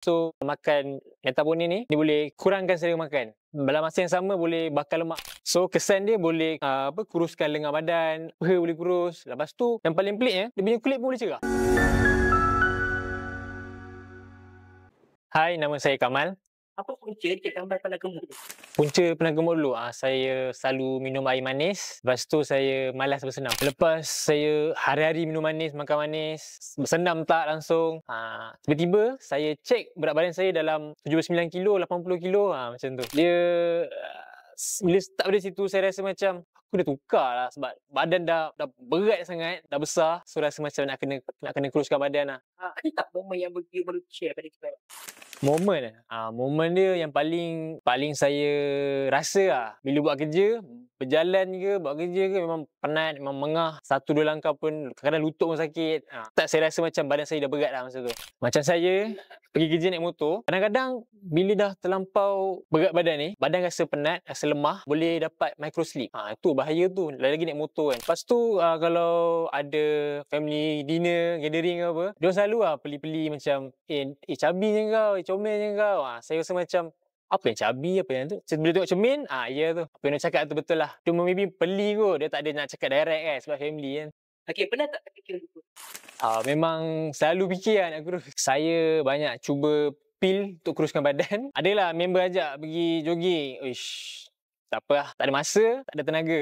So, makan metabonin ni, dia boleh kurangkan selera makan. Dalam masa yang sama boleh bakar lemak. So, kesan dia boleh kuruskan lengan badan, peha boleh kurus. Lepas tu, yang paling peliknya, dia punya kulit pun boleh cerah. Hai, nama saya Kamal. Apa punca dia gambar pernah gemuk tu? Punca pernah gemuk dulu, saya selalu minum air manis. Lepas tu saya malas bersenam. Lepas saya hari-hari minum manis, makan manis, bersenam tak langsung. Tiba-tiba saya cek berat badan saya dalam 79 kilo, 80 kilo, macam tu. Dia bila start dari situ saya rasa macam aku dah tukar lah sebab badan dah berat sangat, dah besar. So rasa macam nak kena kuruskan badan lah. Ada tak momen yang baru share pada kita? Momen dia yang paling saya rasa lah bila buat kerja, berjalan ke, buat kerja ke memang penat, memang mengah. 1-2 langkah pun kadang-kadang lutut pun sakit. Tak, saya rasa macam badan saya dah berat lah masa tu. Macam saya pergi kerja naik motor, kadang-kadang bila dah terlampau berat badan ni, badan rasa penat, rasa lemah, boleh dapat micro sleep. Itu bahaya tu, lagi naik motor kan. Lepas tu kalau ada family dinner, gathering ke apa, diorang selalu peli-peli macam cabi je kau, comel je kau. Saya rasa macam apa yang cabi, apa yang tu. Bila tengok cermin, ya tu. Apa yang dia cakap tu betul lah. Cuma maybe peli kot, dia tak ada nak cakap direct kan sebab family kan. Okey, pernah tak fikir gitu? Memang selalu fikir lah nak kurus. Saya banyak cuba pil untuk kuruskan badan. Adalah member ajak pergi jogging. Tak apa lah, tak ada masa, tak ada tenaga.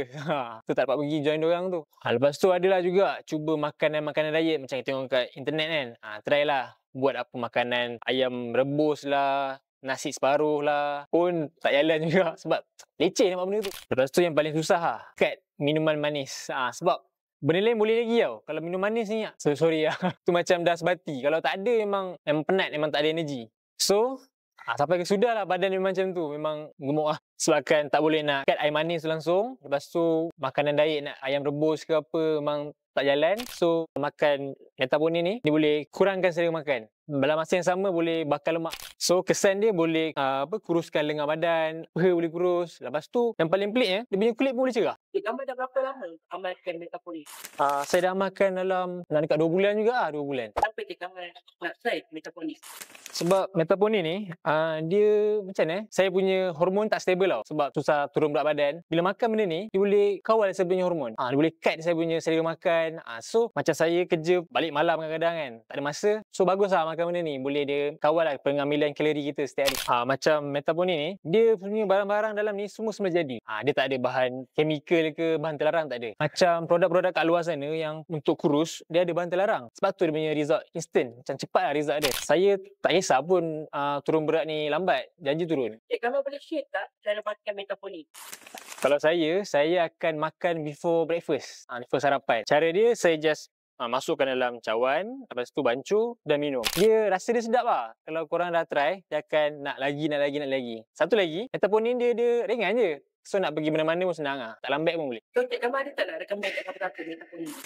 Tu tak dapat pergi join diorang tu. Lepas tu adalah juga cuba makanan-makanan diet macam tengok kat internet kan. Try lah buat apa makanan ayam rebus lah, nasi separuh lah. Pun tak jalan juga sebab leceh nampak benda tu. Lepas tu yang paling susah lah, cut minuman manis. Sebab benda lain boleh lagi tau. Kalau minum manis ni, sorry lah. Tu macam dah sebati. Kalau tak ada memang penat, memang tak ada energi. So, sampai ke sudah lah badan memang macam tu. Memang gemuk lah. Sebabkan tak boleh nak cut air manis tu langsung. Lepas tu makanan diet nak ayam rebus ke apa memang tak jalan. So makan metabonin ni, dia boleh kurangkan selera makan. Dalam masa yang sama boleh bakar lemak. So kesan dia boleh kuruskan lengan badan, peha boleh kurus. Lepas tu yang paling peliknya, dia punya kulit pun boleh cerah. Gambar dah berapa lama amalkan metabolis? Saya dah amalkan dalam dekat 2 bulan juga 2 bulan. Kenapa dia gambar website metabolis? Sebab metabonin ni, dia macam mana? Saya punya hormon tak stable tau. Sebab susah turun berat badan. Bila makan benda ni, dia boleh kawal saya punya hormon. Dia boleh cut saya punya selera makan. So, macam saya kerja balik malam kadang-kadang kan. Tak ada masa. So, bagus lah makan benda ni. Boleh dia kawal lah pengambilan kalori kita setiap hari. Macam metabonin ni, dia punya barang-barang dalam ni semua jadi. Dia tak ada bahan chemical ke, bahan terlarang tak ada. Macam produk-produk kat luar sana yang untuk kurus, dia ada bahan terlarang. Sebab tu dia punya result instant. Macam cepat lah result dia. Saya tak kisah pun turun berat ni lambat, janji turun. Kamu boleh share tak cara makan metabolis? Kalau saya akan makan before breakfast, before sarapan. Cara dia, saya just masukkan dalam cawan, lepas tu bancuh dan minum. Dia rasa dia sedap lah. Kalau korang dah try, dia akan nak lagi. Satu lagi, metabonin dia ringan je. So nak pergi mana-mana pun senang lah. Tak lambat pun boleh. So, kamu ada tak nak recommend kat apa-apa metabolis?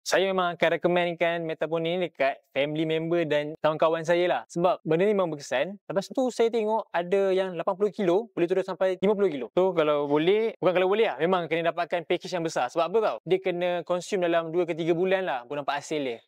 Saya memang akan recommendkan metabonin ni dekat family member dan kawan-kawan saya lah. Sebab benda ni memang berkesan. Lepas tu saya tengok ada yang 80 kilo boleh turun sampai 50 kilo. So kalau boleh, bukan kalau boleh lah, memang kena dapatkan package yang besar. Sebab apa tau? Dia kena consume dalam 2 ke 3 bulan lah baru nampak hasil dia.